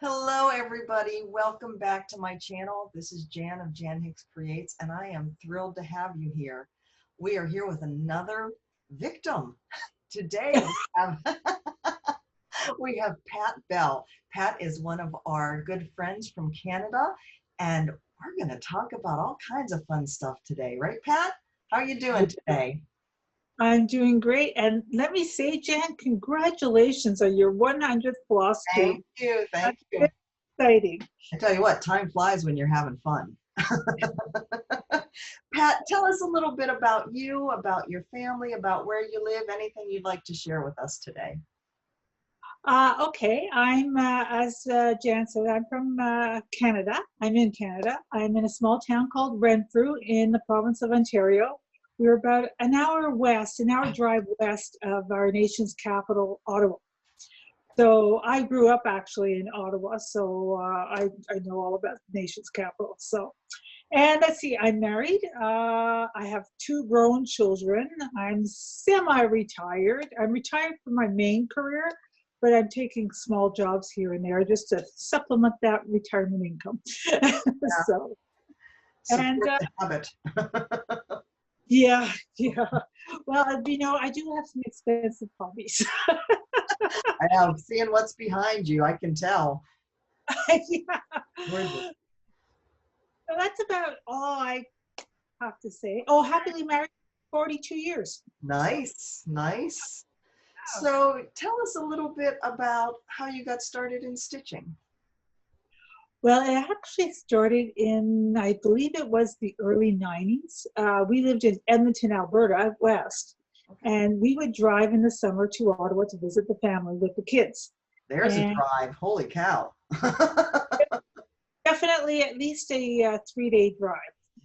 Hello, everybody. Welcome back to my channel. This is Jan of Jan Hicks Creates, and I am thrilled to have you here. We are here with another victim. Today we have Pat Bell. Pat is one of our good friends from Canada, and we're going to talk about all kinds of fun stuff today. Right, Pat? How are you doing today? I'm doing great. And let me say, Jan, congratulations on your 100th philosophy. Thank you. Thank That's you. exciting. I tell you what, time flies when you're having fun. Pat, tell us a little bit about you, about your family, about where you live, anything you'd like to share with us today. Okay, as Jan said, I'm from Canada. I'm in Canada. I'm in a small town called Renfrew in the province of Ontario. We're about an hour drive west of our nation's capital, Ottawa. So I grew up actually in Ottawa, so I know all about the nation's capital. And let's see, I'm married. I have two grown children. I'm semi-retired. I'm retired from my main career, but I'm taking small jobs here and there just to supplement that retirement income. Yeah. So, Support and the habit. yeah. Well, I do have some expensive hobbies. I know, seeing what's behind you, I can tell. Yeah. Gorgeous. So that's about all I have to say. Oh, happily married 42 years. Nice, nice. So tell us a little bit about how you got started in stitching. Well, it actually started in, I believe it was the early 90s. We lived in Edmonton, Alberta, out west, Okay. and we would drive in the summer to Ottawa to visit the family with the kids. There's a And drive. Holy cow. definitely at least a 3-day drive.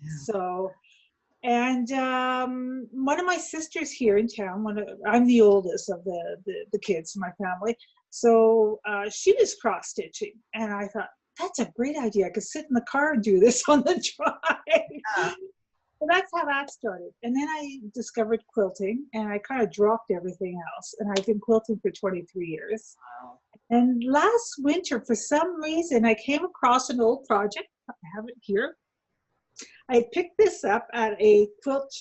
Yeah. So, and one of my sisters here in town, I'm the oldest of the kids in my family, so she was cross stitching, and I thought, that's a great idea. I could sit in the car and do this on the drive. Yeah. So that's how that started. And then I discovered quilting, and I kind of dropped everything else. And I've been quilting for 23 years. Wow. And last winter, for some reason, I came across an old project. I have it here. I picked this up at a quilt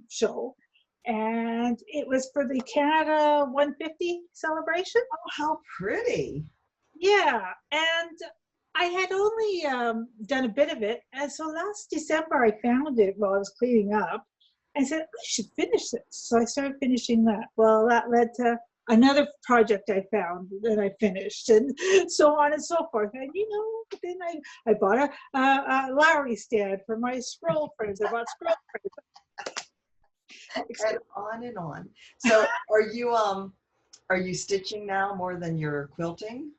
show, and it was for the Canada 150 celebration. Oh, how pretty. Yeah, and I had only done a bit of it, and so last December I found it while I was cleaning up. I said, I should finish this. So I started finishing that. Well, that led to another project I found that I finished, and so on and so forth. And then I bought a Lowry stand for my scroll frames. I bought scroll frames. And on and on. So are you stitching now more than you're quilting?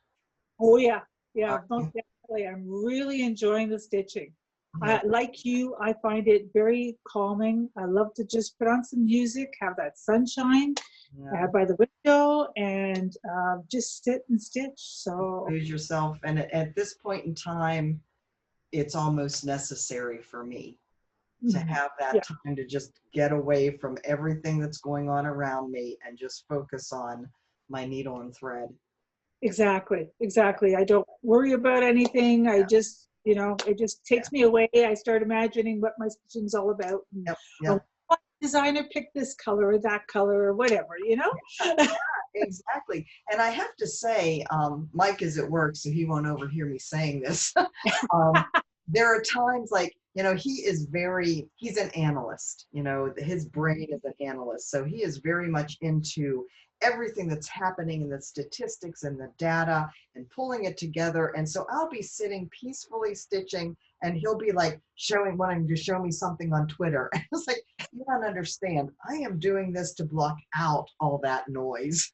Oh yeah, yeah, Okay. most definitely. I'm really enjoying the stitching. Yeah. Like you, I find it very calming. I love to just put on some music, have that sunshine Yeah. by the window, and just sit and stitch. So Lose yourself. And at this point in time, it's almost necessary for me to have that yeah, time to just get away from everything that's going on around me and just focus on my needle and thread. exactly. I don't worry about anything. I just, it just takes me away. I start imagining what my stitching's all about. And, Yep. Yep. what designer picked this color or that color or whatever, Exactly. And I have to say, Mike is at work, so he won't overhear me saying this. There are times like, he's an analyst, his brain is an analyst. So he is very much into everything that's happening in the statistics and the data and pulling it together. And so I'll be sitting peacefully stitching, and he'll be like wanting to show me something on Twitter. And it's like, you don't understand. I am doing this to block out all that noise.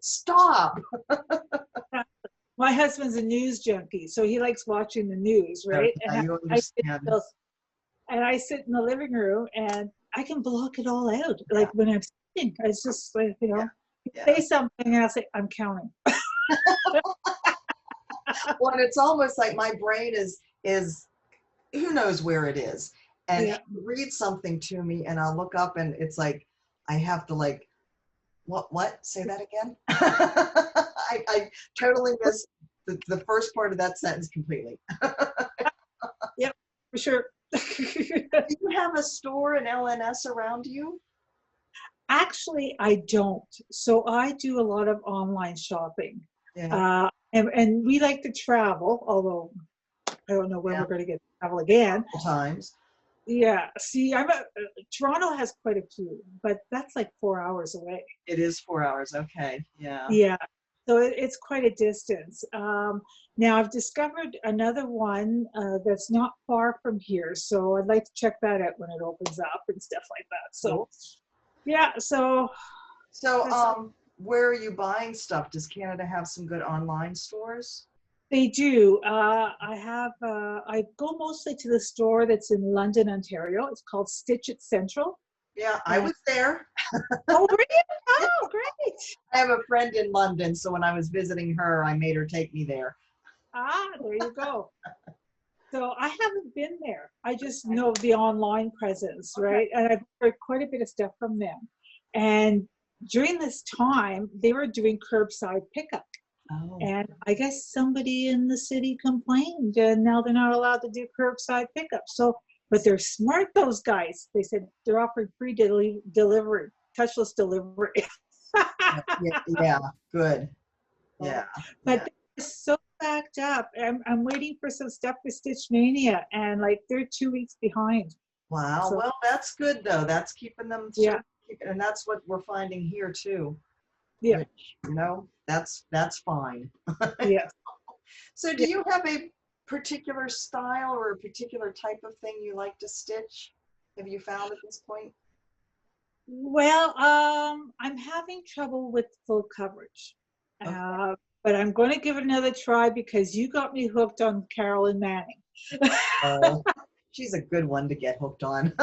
Stop. My husband's a news junkie, so he likes watching the news, right? Yeah, And you understand. I sit in the living room and I can block it all out. Like when I'm sitting, it's just like, Yeah. say something and I'll say, I'm counting. Well, and it's almost like my brain is who knows where it is. And Yeah. he'll read something to me and I'll look up and it's like, I have to what? Say that again? I totally missed the first part of that sentence completely. Yep, for sure. Do you have a store in LNS around you? Actually, I don't. So I do a lot of online shopping. Yeah, And we like to travel, although I don't know when yeah, we're going to get to travel again. times. Yeah. See, Toronto has quite a few, but that's like 4 hours away. It is 4 hours. Okay, yeah. Yeah. So it's quite a distance. Now I've discovered another one that's not far from here. So I'd like to check that out when it opens up and stuff like that. So Cool. yeah, so So, that's, where are you buying stuff? Does Canada have some good online stores? they do. I go mostly to the store that's in London, Ontario. It's called Stitch It Central. Yeah, I And, was there. oh, really? Yeah, Oh, great. I have a friend in London, so when I was visiting her, I made her take me there. Ah, there you go. So I haven't been there. I just Okay. know the online presence, Okay. right? And I've heard quite a bit of stuff from them. And during this time, they were doing curbside pickup. Oh, And I guess somebody in the city complained, and now they're not allowed to do curbside pickup. So, but they're smart, those guys. They said they're offering free delivery, touchless delivery. yeah, yeah, good. Yeah, But yeah. they're so backed up. I'm waiting for some stuff for Stitch Mania, and like they're 2 weeks behind. Wow. So Well, that's good though. That's keeping them yeah, and that's what we're finding here too. yeah, Which, that's fine. yeah. So, do Yeah. you have a particular style or a particular type of thing you like to stitch? Have you found at this point? Well, I'm having trouble with full coverage, Okay. but I'm going to give it another try because you got me hooked on Carolyn Manning. Oh, she's a good one to get hooked on.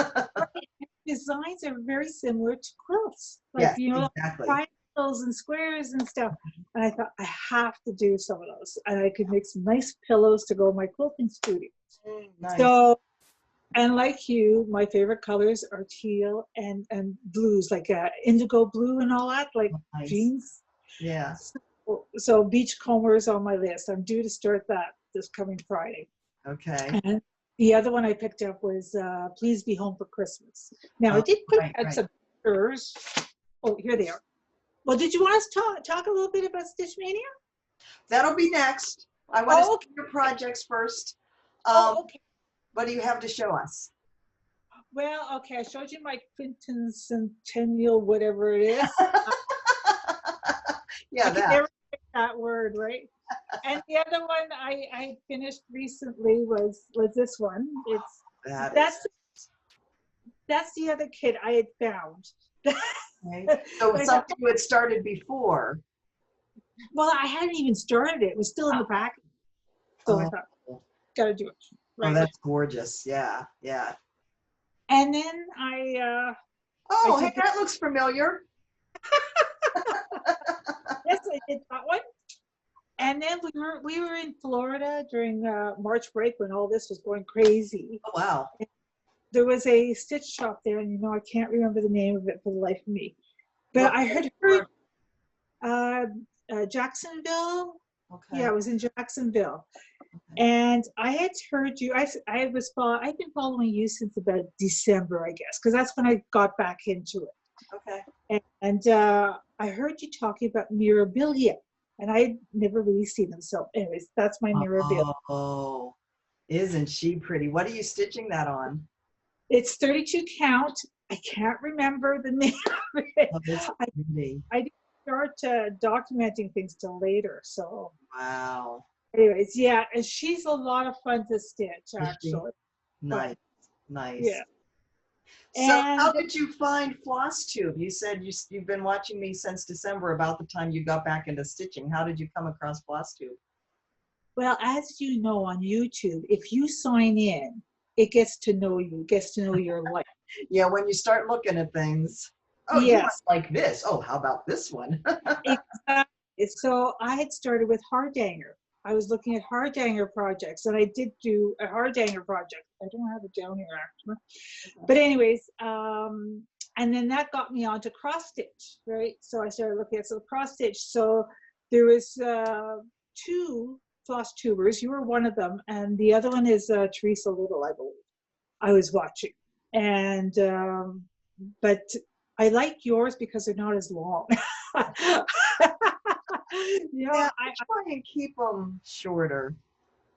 Designs are very similar to quilts, like Yes, exactly. triangles and squares and stuff. And I thought I have to do some of those, and I could make some nice pillows to go in my quilting studio. Nice. So, and like you, my favorite colors are teal and blues, like indigo blue and all that, like Nice. jeans. Yeah. So beachcomber is on my list. I'm due to start that this coming Friday. Okay. And the other one I picked up was Please Be Home for Christmas. Now I Oh, did put right, out right. some pictures. Oh, here they are. Well, did you want us to talk a little bit about Stitch Mania? That'll be next. I want to Oh, see okay. your projects first. Oh, okay. What do you have to show us? Well, okay. I showed you my quintencentennial, whatever it is. Yeah, I can that. never get that word right. And the other one I finished recently was this one. It's That is. that's the other kid I had found. Okay. But So I thought, something you had started before. well, I hadn't even started it. It was still in the package. So I Oh, thought, gotta do it. oh, Right. that's gorgeous. Yeah, yeah. And then I Oh, hey, took it. that looks familiar. Yes, I did that one. And then we were in Florida during March break when all this was going crazy. Oh, wow. There was a stitch shop there, and I can't remember the name of it for the life of me. But What I had place? heard Jacksonville. Okay. Yeah, it was in Jacksonville. Okay. And I had heard you. I've been following you since about December, I guess, because that's when I got back into it. Okay. And I heard you talking about Mirabilia, and I had never really seen them. So, anyways, that's my Mirabilia. Oh, isn't she pretty? What are you stitching that on? It's 32 count. I can't remember the name of it. Oh, it's pretty. I didn't start documenting things till later. So, Wow. anyways, yeah, and she's a lot of fun to stitch, Is she? actually. Nice. But Nice. yeah, So how and did you find floss tube? You said you've been watching me since December, about the time you got back into stitching. How did you come across floss tube? well, as you know on YouTube, if you sign in, it gets to know you, gets to know your life. Yeah, when you start looking at things, oh, you might Yes, like this. Oh, how about this one? exactly. So I had started with Hardanger. I was looking at Hardanger projects, and I did do a Hardanger project. I don't have it down here actually, but anyways, and then that got me onto cross stitch, right? So I started looking at some cross stitch. So there was two floss tubers. You were one of them, and the other one is Teresa Little, I believe. I was watching, and but I like yours because they're not as long. Yeah, I try and keep them shorter.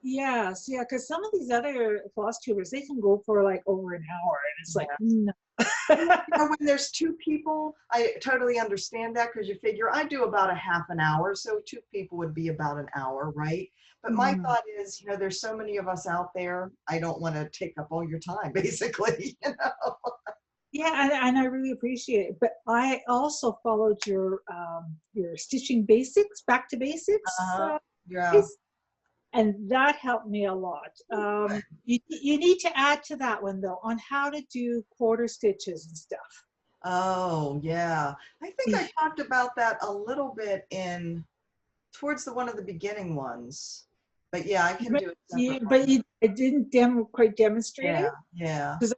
Yes, yeah, because some of these other floss tubers, they can go for like over an hour, and it's like, no. When there's two people, I totally understand that because you figure I do about a half an hour, so two people would be about an hour, right? But my thought is, there's so many of us out there, I don't want to take up all your time, basically, Yeah, and I really appreciate it. But I also followed your stitching basics, back to basics. Yeah. And that helped me a lot. You need to add to that one though on how to do quarter stitches and stuff. Oh yeah, I think I talked about that a little bit towards one of the beginning ones. But yeah, I can do it. I didn't quite demonstrate it. Yeah. Because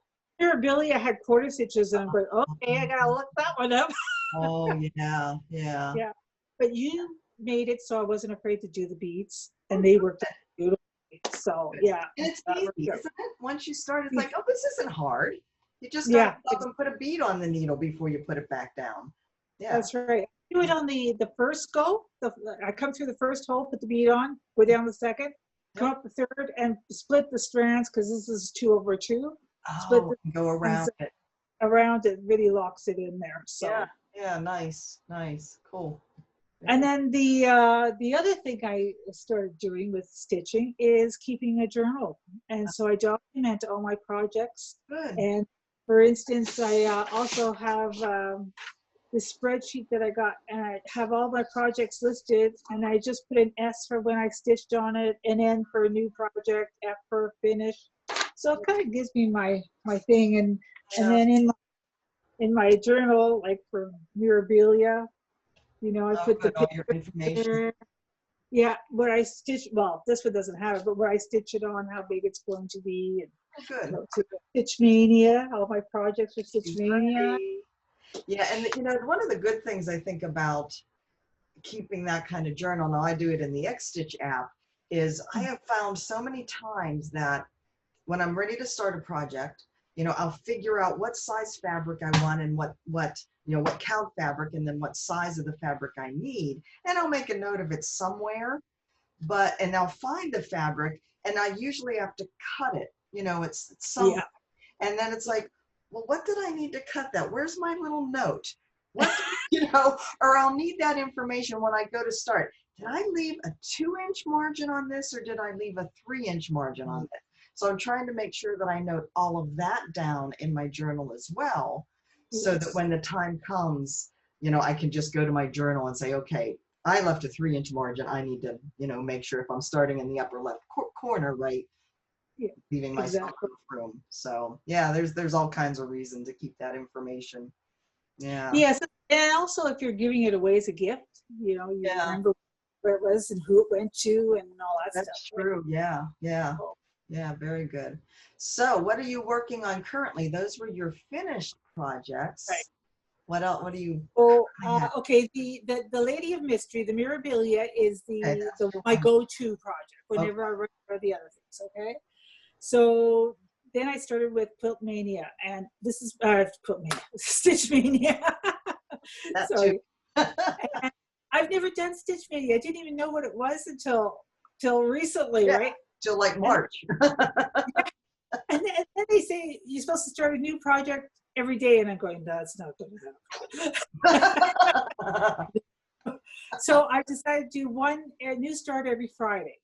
Billy, I had quarter stitches, and I'm going, okay, I gotta look that one up. Oh yeah. Yeah, but you made it so I wasn't afraid to do the beads, and they worked out beautifully. So yeah, and it's easy, isn't it? Once you start, it's like, oh, this isn't hard. You just start and put a bead on the needle before you put it back down. Yeah, that's right. Do it on the first go. I come through the first hole, put the bead on, go down the second, come up the third, and split the strands because this is 2/2. Split go around it. Around it really locks it in there. So yeah, nice, cool. And then the other thing I started doing with stitching is keeping a journal, and so I document all my projects. Good. And for instance, I also have this spreadsheet that I got, and I have all my projects listed, and I just put an S for when I stitched on it, an N for a new project, F for finish. So it kind of gives me my thing, and then in my journal, like for Mirabilia, I put all your information. Yeah, where I stitch. Well, this one doesn't have it, but where I stitch it on, how big it's going to be. And, good. Stitch Mania, all my projects are Stitch Mania. Yeah, and one of the good things I think about keeping that kind of journal, now I do it in the Xstitch app, is I have found so many times that when I'm ready to start a project, I'll figure out what size fabric I want and what count fabric, and then what size of the fabric I need. And I'll make a note of it somewhere, and I'll find the fabric, and I usually have to cut it, it's somewhere. Yeah. And then it's like, well, what did I need to cut that? Where's my little note? What, or I'll need that information when I go to start. Did I leave a 2-inch margin on this, or did I leave a 3-inch margin on it? So I'm trying to make sure that I note all of that down in my journal as well, so that when the time comes, I can just go to my journal and say, okay, I left a 3-inch margin. I need to, make sure if I'm starting in the upper left corner, right, leaving myself room. So yeah, there's all kinds of reasons to keep that information. Yeah. Yes, and also if you're giving it away as a gift, you remember where it was and who it went to and all that stuff. That's true. Yeah. Yeah, very good. So what are you working on currently? Those were your finished projects. Right. What else? What do you? Okay, the Lady of Mystery, the Mirabilia, is my go-to project whenever I write for the other things. Okay, so then I started with Quilt Mania, and this is Quilt Mania, Stitch Mania. Sorry. And I've never done Stitch Mania. I didn't even know what it was until recently, right? Till like March. And then they say you're supposed to start a new project every day, and I'm going, that's not going to happen. So I decided to do a new start every Friday.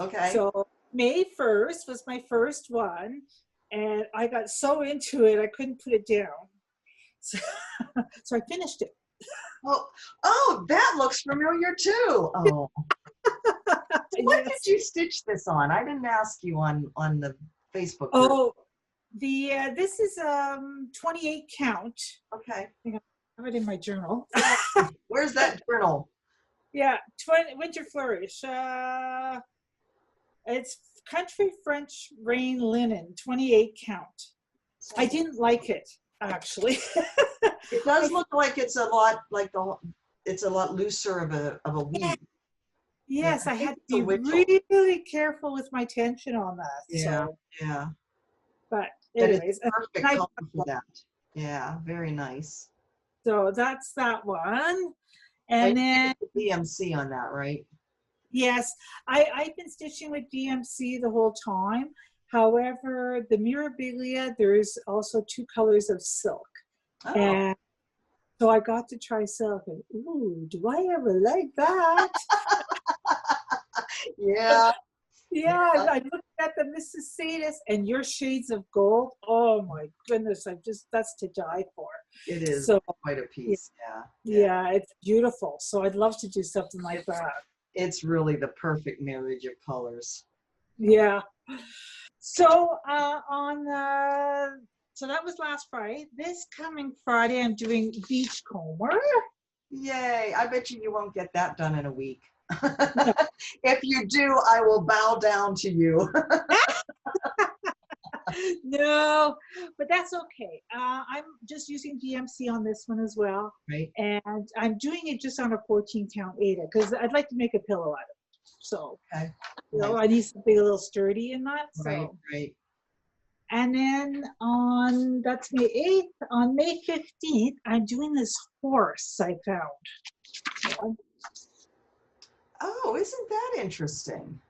Okay. So May 1st was my first one, and I got so into it I couldn't put it down. So I finished it. Oh, that looks familiar too. Oh. What did you stitch this on? I didn't ask you on the Facebook group. Oh, this is 28 count. Okay. I have it in my journal. Where's that journal? Yeah, Winter Flourish. It's Country French Rain Linen, 28 count. I didn't like it, actually. It does look like it's a lot looser of a weave. Yeah, Yes, I I think had to it's a be witchel. really careful with my tension on that. Yeah, So, yeah. but That is anyways, and perfect I, color for that. Yeah, very nice. so that's that one. And And you then use the DMC on that, right? yes, I've been stitching with DMC the whole time. However, the Mirabilia, there's also two colors of silk. Oh, And so I got to try silk and ooh, do I ever like that? yeah, Yeah, I looked at the Mrs. Sadis and your shades of gold. Oh my goodness, that's to die for. it is So quite a yeah, piece. Yeah, yeah. yeah, it's beautiful. So I'd love to do something like that. It's really the perfect marriage of colors. Yeah. So so that was last Friday. This coming Friday, I'm doing beachcomber. Yay. I bet you won't get that done in a week. No. If you do, I will bow down to you. No, but that's okay. I'm just using DMC on this one as well. Right, And I'm doing it just on a 14 count Ada because I'd like to make a pillow out of it. So, okay. you know, Nice. I need something a little sturdy in that. Right, So, right. and then that's May 8th, on May 15th, I'm doing this horse I found. Oh, isn't that interesting?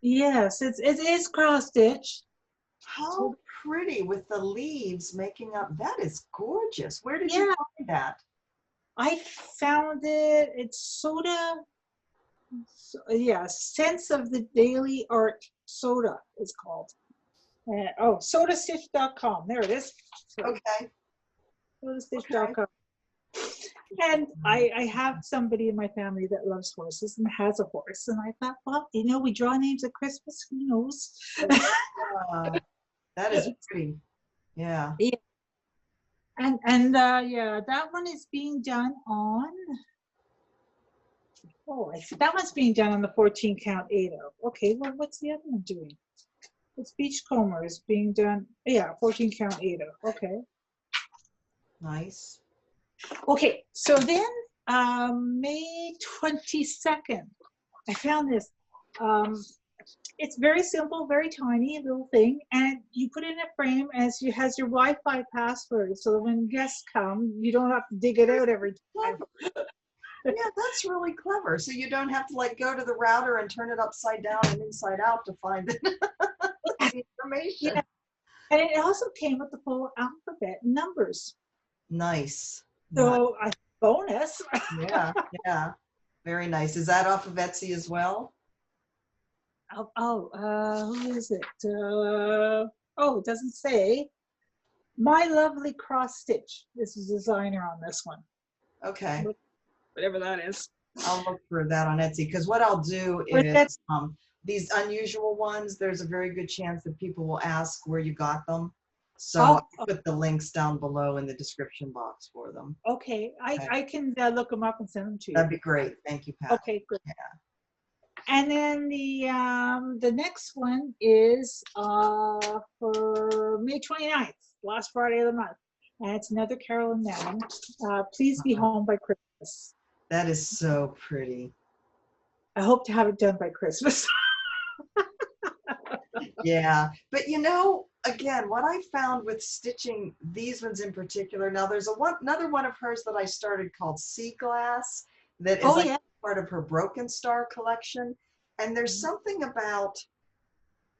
Yes, it is cross stitch. How pretty with the leaves making up. That is gorgeous. Where did you Yeah, find that? I found it. It's yeah, Sense of the Daily Art Soda is called. Sodastitch.com. There it is. So, Okay, okay. sodastitch.com. And I have somebody in my family that loves horses and has a horse. And I thought, well, you know, we draw names at Christmas. Who knows? Uh, that is pretty. Yeah. Yeah. Yeah, that one is being done on. Oh, I see. That one's being done on the 14 count Ada. Okay, well, what's the other one doing? It's Beachcomber is being done. Yeah, 14 count Ada. Okay. Nice. Okay, so then May 22nd, I found this. It's very simple, very tiny little thing, and you put it in a frame as you has your Wi-Fi password, so that when guests come, you don't have to dig it out every time. Yeah, that's really clever. So you don't have to like go to the router and turn it upside down and inside out to find the information. Yeah, and it also came with the full alphabet and numbers. Nice. Nice. So a bonus. Yeah, yeah. Very nice. Is that off of Etsy as well? Who is it? It doesn't say. My Lovely Cross Stitch. This is the designer on this one. Okay. Whatever that is. I'll look for that on Etsy because what I'll do is these unusual ones, there's a very good chance that people will ask where you got them. So I'll put the links down below in the description box for them. Okay, I can look them up and send them to you. That'd be great. Thank you, Pat. Okay, good. Yeah. And then the next one is for May 29th, last Friday of the month. And it's another Carolyn Manning. Please be home by Christmas. That is so pretty. I hope to have it done by Christmas. Yeah, but you know, again, what I found with stitching these ones in particular, now there's another one of hers that I started called Sea Glass that is part of her Broken Star collection. And there's something about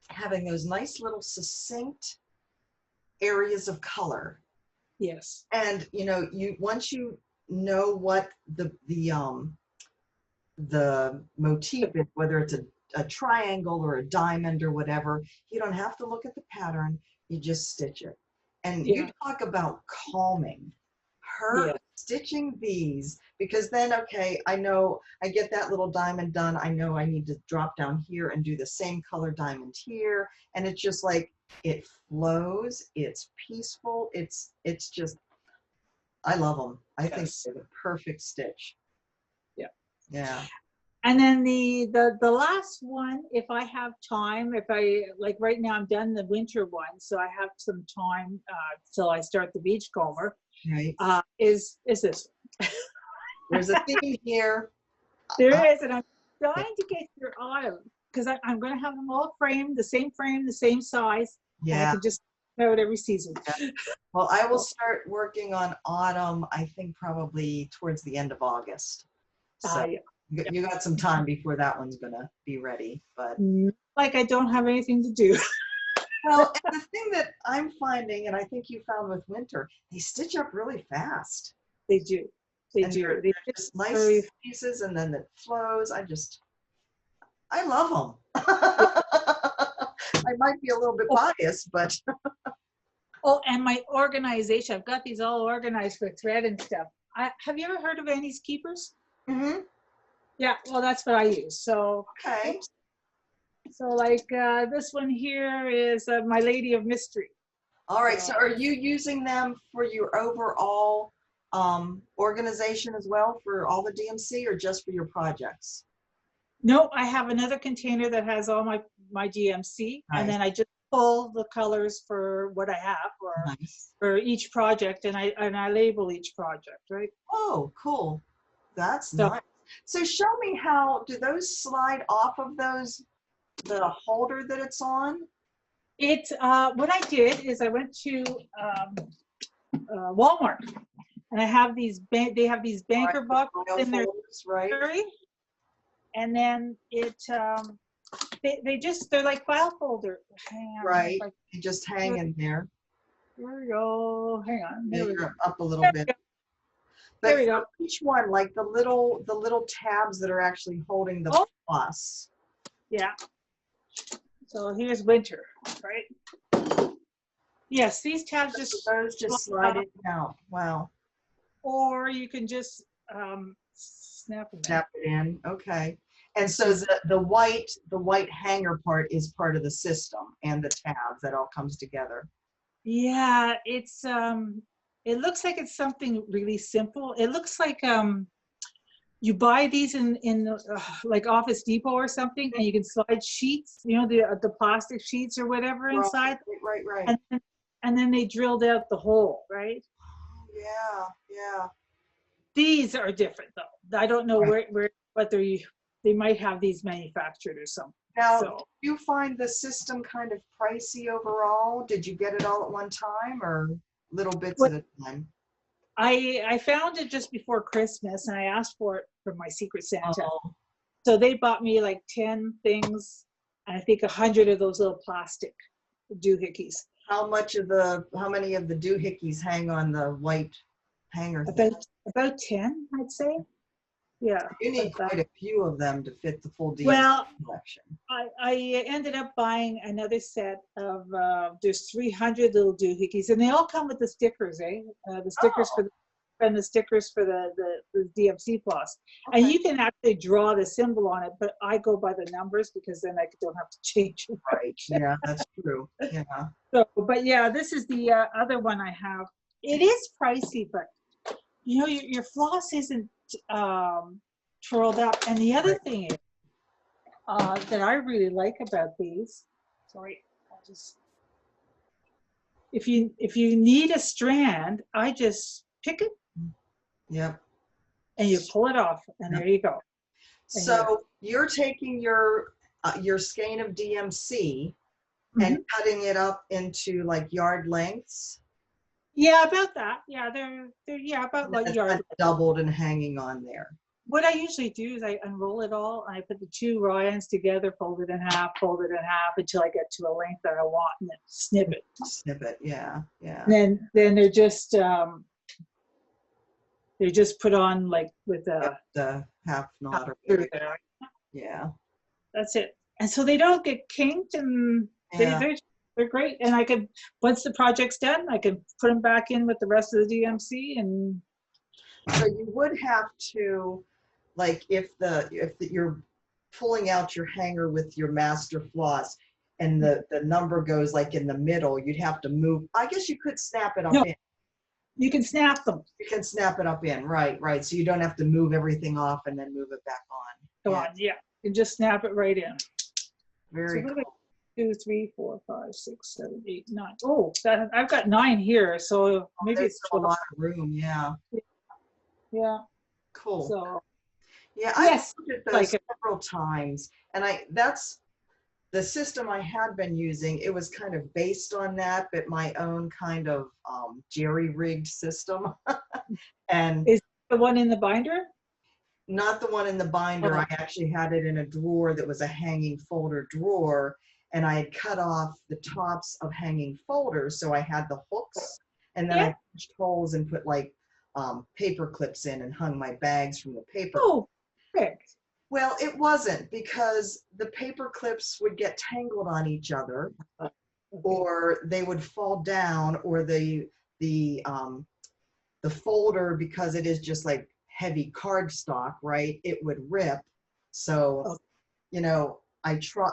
having those nice little succinct areas of color. Yes. And you know, once you know what the motif is, whether it's a triangle or a diamond or whatever, you don't have to look at the pattern, you just stitch it. And you talk about calming. Her stitching these, because then, okay, I know I get that little diamond done. I know I need to drop down here and do the same color diamond here. And it's just like, it flows, it's peaceful. It's just, I love them. I think they're the perfect stitch. Yeah. Yeah. And then the last one, if I have time, if I like right now I'm done the winter one, so I have some time till I start the beachcomber. Right. Is this? There's a theme here. There is, and dying to get your autumn because I'm going to have them all framed, the same size, and I Yeah. can just throw it every season. Yeah. Well, I will start working on autumn, I think probably towards the end of August. So Yeah. you got some time before that one's gonna be ready. But Like I don't have anything to do. well, and the thing that I'm finding, and I think you found with winter, they stitch up really fast. They do. They And do. they're just nice pieces, and then it flows. I love them. I might be a little bit biased, but Oh, and my organization. I've got these all organized for thread and stuff. Have you ever heard of Annie's Keepers? mm-hmm. Yeah, well, that's what I use. So, Okay. oops. So like this one here is My Lady of Mystery. All right. So are you using them for your overall organization as well for all the DMC, or just for your projects? No, I have another container that has all my DMC, Nice. and then I just pull the colors for what I have for each project, and I label each project, right? Oh, cool. That's nice. So show me, how do those slide off of the holder that it's on? It's what I did is I went to Walmart, and I have these they have these banker boxes in their right? And then they're like file folder. Right. They just hang in there. There we go. Hang on. There you're up a little bit. But there we go. Each one, like the little tabs that are actually holding the plus. Yeah. So here's winter, right? Yes, these tabs just slide in and out. Wow. Or you can just snap it in. Okay. And so the white hanger part is part of the system, and the tabs, that all comes together. Yeah, it's it looks like it's something really simple. It looks like you buy these in like Office Depot or something, and you can slide sheets, you know, the plastic sheets or whatever inside. Right. And then they drilled out the hole, right? Yeah. These are different though. I don't know what they might have these manufactured or something. Now, do you find the system kind of pricey overall? Did you get it all at one time, or little bits at a time? I found it just before Christmas, and I asked for it from my Secret Santa. Oh. So they bought me like 10 things, and I think 100 of those little plastic doohickeys. How many of the doohickeys hang on the white hanger thing? About 10, I'd say. Yeah. You need quite a few of them to fit the full DMC collection. I ended up buying another set of, there's 300 little doohickeys, and they all come with the stickers, eh? The stickers the stickers for the DMC plus. Okay. And you can actually draw the symbol on it, but I go by the numbers because then I don't have to change it. Right, yeah, that's true, yeah. So, but yeah, this is the other one I have. It is pricey, but you know, your floss isn't twirled up. And the other thing is that I really like about these, if you need a strand, I just pick it. Yep. And you pull it off, and there you go. And so you're taking your skein of DMC and cutting it up into like yard lengths. Yeah, about that. Yeah, they're about like yard. Doubled and hanging on there. What I usually do is I unroll it all, and I put the two raw ends together, fold it in half until I get to a length that I want, and then snip it. Snip it, yeah. And then they're just put on like with the half knot. Yeah. That's it. And so they don't get kinked, and they're great. And I could, once the project's done, I can put them back in with the rest of the DMC. And so you would have to, like, if you're pulling out your hanger with your master floss, and the number goes like in the middle, you'd have to move. I guess you could snap it up in. You can snap them. You can snap it up in, right. So you don't have to move everything off and then move it back on. Yeah. You can just snap it right in. Very cool. 2, 3, 4, 5, 6, 7, 8, 9. Oh, I've got 9 here, so maybe it's a lot of room. Yeah. Yeah. Cool. So. Yeah, I've Yes, looked at those like it. several times, and that's the system I had been using. It was kind of based on that, but my own kind of jerry-rigged system. And Is the one in the binder? not the one in the binder. Oh, I actually had it in a drawer that was a hanging folder drawer, and I had cut off the tops of hanging folders, so I had the hooks, and then yeah. I punched holes and put like paper clips in and hung my bags from the paper. Oh, perfect. Well, it wasn't, because the paper clips would get tangled on each other, Okay. or they would fall down, or the folder, because it is just like heavy cardstock, right? It would rip. So, Oh, I try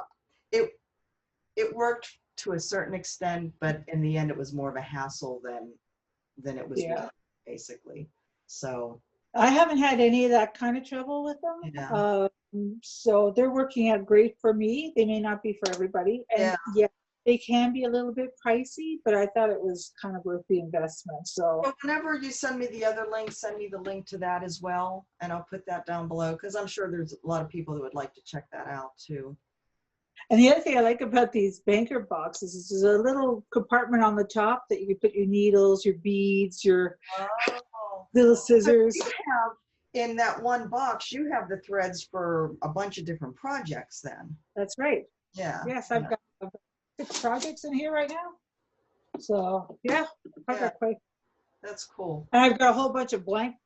it. It worked to a certain extent, but in the end, it was more of a hassle than it was yeah. worth, basically. So, I haven't had any of that kind of trouble with them. yeah, So they're working out great for me. They may not be for everybody. And yeah. yeah, they can be a little bit pricey, but I thought it was kind of worth the investment. So, Well, whenever you send me the other link, send me the link to that as well, and I'll put that down below, because I'm sure there's a lot of people that would like to check that out too. and the other thing I like about these banker boxes is there's a little compartment on the top that you can put your needles, your beads, your Oh, little but scissors. you have, in that one box, you have the threads for a bunch of different projects then. That's right. Yeah, Yes, yeah, I've got 6 projects in here right now. So yeah, I've yeah, got quite, that's cool. and I've got a whole bunch of blank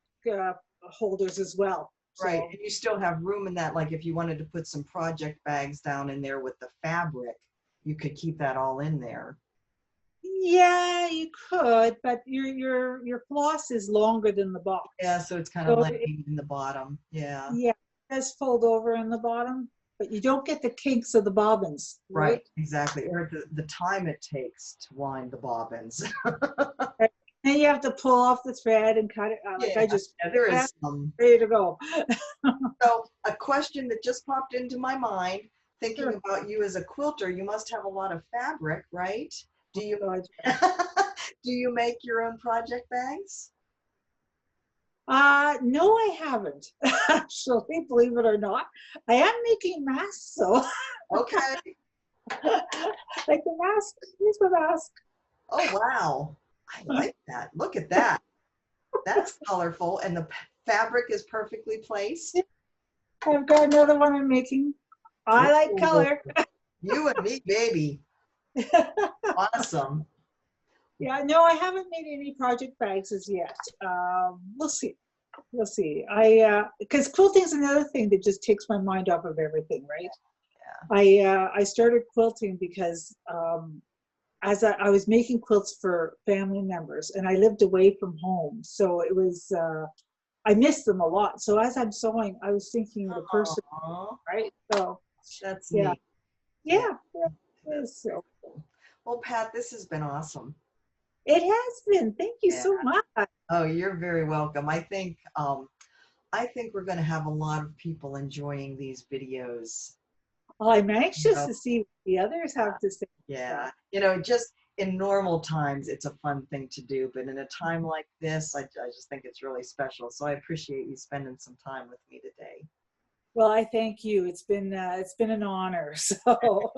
holders as well. Right, So and you still have room in that, like if you wanted to put some project bags down in there with the fabric, you could keep that all in there. yeah, you could, but your floss is longer than the box. Yeah, so it's kind of So like in the bottom. Yeah. yeah, it does fold over in the bottom, but you don't get the kinks of the bobbins, Right, right? exactly. Or the time it takes to wind the bobbins. And you have to pull off the thread and cut it out. Like Yeah, I just yeah, there cut, is some. ready to go. So a question that just popped into my mind, thinking Sure. about you as a quilter, you must have a lot of fabric, right? Do you So do you make your own project bags? no, I haven't. Actually, believe it or not, I am making masks. So Okay. like the mask, here's the mask. Oh, wow. I like that. Look at that. That's colorful, and the fabric is perfectly placed. I've got another one I'm making. I like Ooh, color. you and me, baby. Awesome. Yeah, no, I haven't made any project bags as yet. We'll see. We'll see. Because quilting is another thing that just takes my mind off of everything, right? I started quilting because as I was making quilts for family members, and I lived away from home, so it was I missed them a lot. So as I'm sewing, I was thinking of the person, Aw, right? So that's yeah, neat. Yeah, yeah, yeah, it is. So cool. Well, Pat, this has been awesome. it has been. Thank you Yeah. so much. Oh, you're very welcome. I think we're going to have a lot of people enjoying these videos. Well, I'm anxious So, to see what the others have to say. yeah, just in normal times, it's a fun thing to do, but in a time like this, I just think it's really special. So I appreciate you spending some time with me today. Well, I thank you. It's been an honor. So